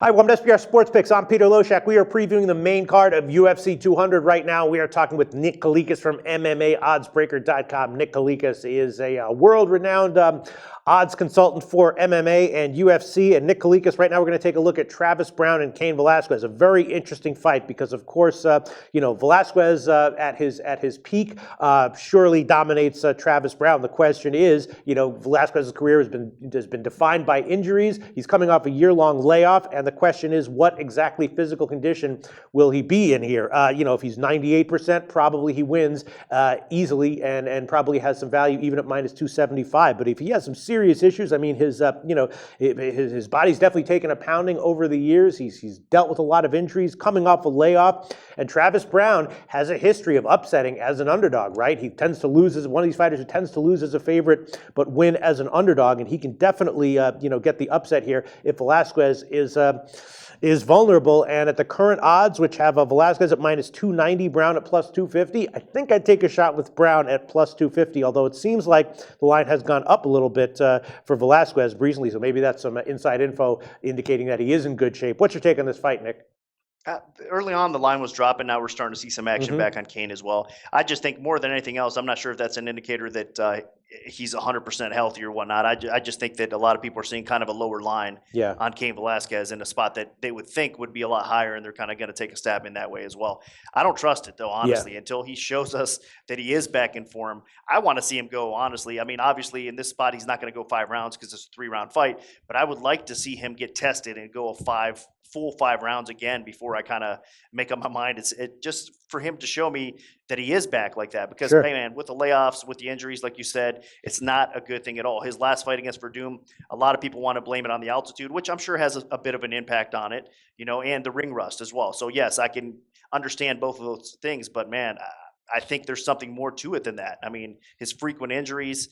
Hi, welcome to SPR Sports Picks. I'm Peter Loshak. We are previewing the main card of UFC 200 right now. We are talking with Nick Kalikas from MMAOddsBreaker.com. Nick Kalikas is a world-renowned odds consultant for MMA and UFC. And Nick Kalikas, right now we're going to take a look at Travis Browne and Cain Velasquez. A very interesting fight because, of course, Velasquez at his peak surely dominates Travis Browne. The question is, Velasquez's career has been defined by injuries. He's coming off a year-long layoff, and the question is, what exactly physical condition will he be in here? If he's 98%, probably he wins easily and probably has some value even at minus 275. But if he has some serious issues, I mean, his body's definitely taken a pounding over the years. He's dealt with a lot of injuries, coming off a layoff. And Travis Browne has a history of upsetting as an underdog, right? He tends to lose as one of these fighters who tends to lose as a favorite, but win as an underdog. And he can definitely, get the upset here if Velasquez is vulnerable. And at the current odds, which have Velasquez at minus 290, Browne at plus 250, I think I'd take a shot with Browne at plus 250, although it seems like the line has gone up a little bit for Velasquez recently, so maybe that's some inside info indicating that he is in good shape. What's your take on this fight, Nick? Early on, the line was dropping. Now we're starting to see some action back on Cain as well. I just think more than anything else, I'm not sure if that's an indicator that he's 100% healthy or whatnot. I just think that a lot of people are seeing kind of a lower line on Cain Velasquez in a spot that they would think would be a lot higher, and they're kind of going to take a stab in that way as well. I don't trust it, though, honestly, until he shows us that he is back in form. I want to see him go, honestly. I mean, obviously, in this spot, he's not going to go 5 rounds because it's a 3-round fight, but I would like to see him get tested and go a full 5 rounds again before I kind of make up my mind. It's just for him to show me that he is back like that, because hey man, with the layoffs, with the injuries, like you said, it's not a good thing at all. His last fight against Verdum, a lot of people want to blame it on the altitude, which I'm sure has a bit of an impact on it, and the ring rust as well. So yes, I can understand both of those things, but man, I think there's something more to it than that. I mean, his frequent injuries,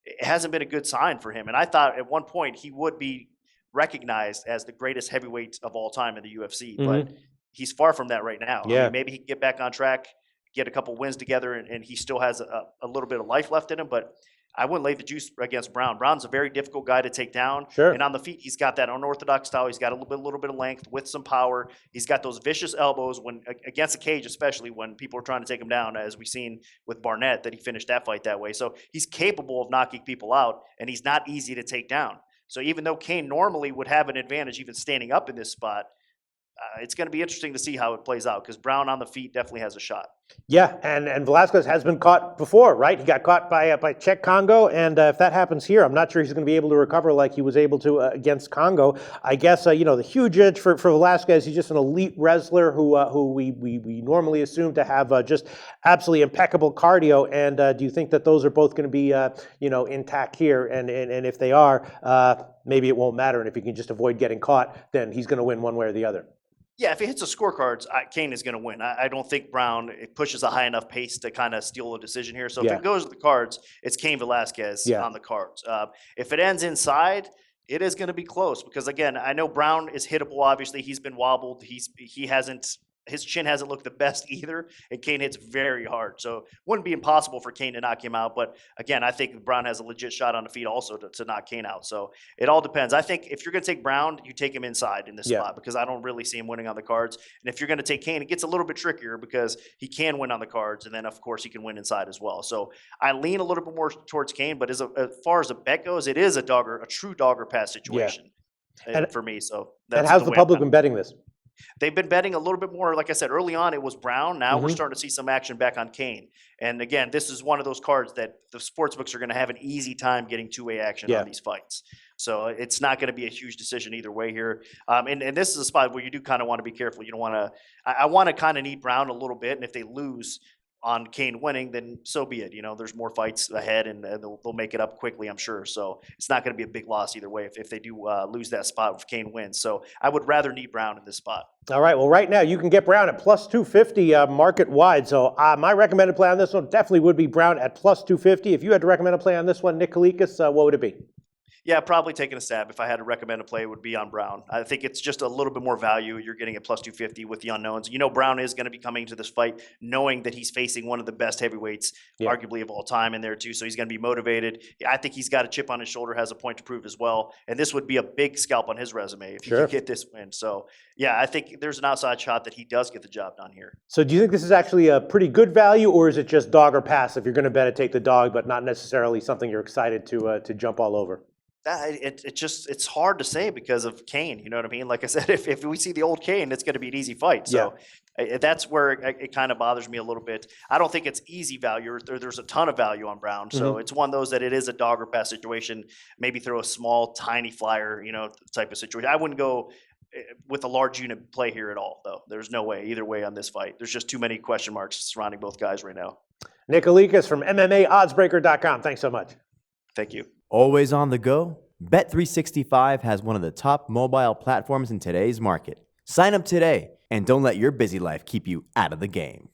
it hasn't been a good sign for him. And I thought at one point he would be recognized as the greatest heavyweight of all time in the UFC, but he's far from that right now. I mean, maybe he can get back on track, get a couple wins together, and he still has a little bit of life left in him, but I wouldn't lay the juice against Browne. Browne's a very difficult guy to take down. And on the feet, he's got that unorthodox style. He's got a little bit of length with some power. He's got those vicious elbows when against the cage, especially when people are trying to take him down, as we've seen with Barnett, that he finished that fight that way. So he's capable of knocking people out, and he's not easy to take down. So even though Cain normally would have an advantage even standing up in this spot, it's going to be interesting to see how it plays out, because Browne on the feet definitely has a shot. Yeah, and Velasquez has been caught before, right? He got caught by Czech Congo, and if that happens here, I'm not sure he's going to be able to recover like he was able to against Congo. I guess, the huge edge for Velasquez, he's just an elite wrestler who we normally assume to have just absolutely impeccable cardio, and do you think that those are both going to be, intact here? And if they are, maybe it won't matter, and if he can just avoid getting caught, then he's going to win one way or the other. Yeah, if he hits the scorecards, Cain is going to win. I don't think Browne pushes a high enough pace to kind of steal a decision here. So if it goes to the cards, it's Cain Velasquez on the cards. If it ends inside, it is going to be close, because again, I know Browne is hittable. Obviously, he's been wobbled. His chin hasn't looked the best either, and Cain hits very hard. So it wouldn't be impossible for Cain to knock him out. But again, I think Browne has a legit shot on the feet also to knock Cain out. So it all depends. I think if you're going to take Browne, you take him inside in this spot, because I don't really see him winning on the cards. And if you're going to take Cain, it gets a little bit trickier, because he can win on the cards, and then of course he can win inside as well. So I lean a little bit more towards Cain, but as far as a bet goes, it is a true dogger pass situation for me. So that's how's the public been betting this? They've been betting a little bit more. Like I said, early on, it was Browne. Now we're starting to see some action back on Cain. And again, this is one of those cards that the sportsbooks are going to have an easy time getting two-way action on these fights. So it's not going to be a huge decision either way here. And this is a spot where you do kind of want to be careful. You don't want to – I want to kind of need Browne a little bit. And if they lose on Cain winning, then so be it. There's more fights ahead, and they'll make it up quickly, I'm sure. So it's not going to be a big loss either way if they do lose that spot if Cain wins. So I would rather need Browne in this spot. All right. Well, right now you can get Browne at plus 250 market wide. So my recommended play on this one definitely would be Browne at plus 250. If you had to recommend a play on this one, Nick Kalikas, what would it be? Yeah, probably taking a stab. If I had to recommend a play, it would be on Browne. I think it's just a little bit more value. You're getting at plus 250 with the unknowns. You know, Browne is going to be coming to this fight knowing that he's facing one of the best heavyweights, arguably of all time, in there too. So he's going to be motivated. I think he's got a chip on his shoulder, has a point to prove as well. And this would be a big scalp on his resume if he could get this win. So yeah, I think there's an outside shot that he does get the job done here. So do you think this is actually a pretty good value, or is it just dog or pass? If you're going to bet it, take the dog, but not necessarily something you're excited to jump all over? It's hard to say because of Cain. You know what I mean? Like I said, if we see the old Cain, it's going to be an easy fight. So that's where it kind of bothers me a little bit. I don't think it's easy value. There's a ton of value on Browne. So it's one of those that it is a dog or pass situation. Maybe throw a small, tiny flyer, type of situation. I wouldn't go with a large unit play here at all, though. There's no way either way on this fight. There's just too many question marks surrounding both guys right now. Nick Kalikas from MMAoddsbreaker.com. Thanks so much. Thank you. Always on the go? Bet365 has one of the top mobile platforms in today's market. Sign up today and don't let your busy life keep you out of the game.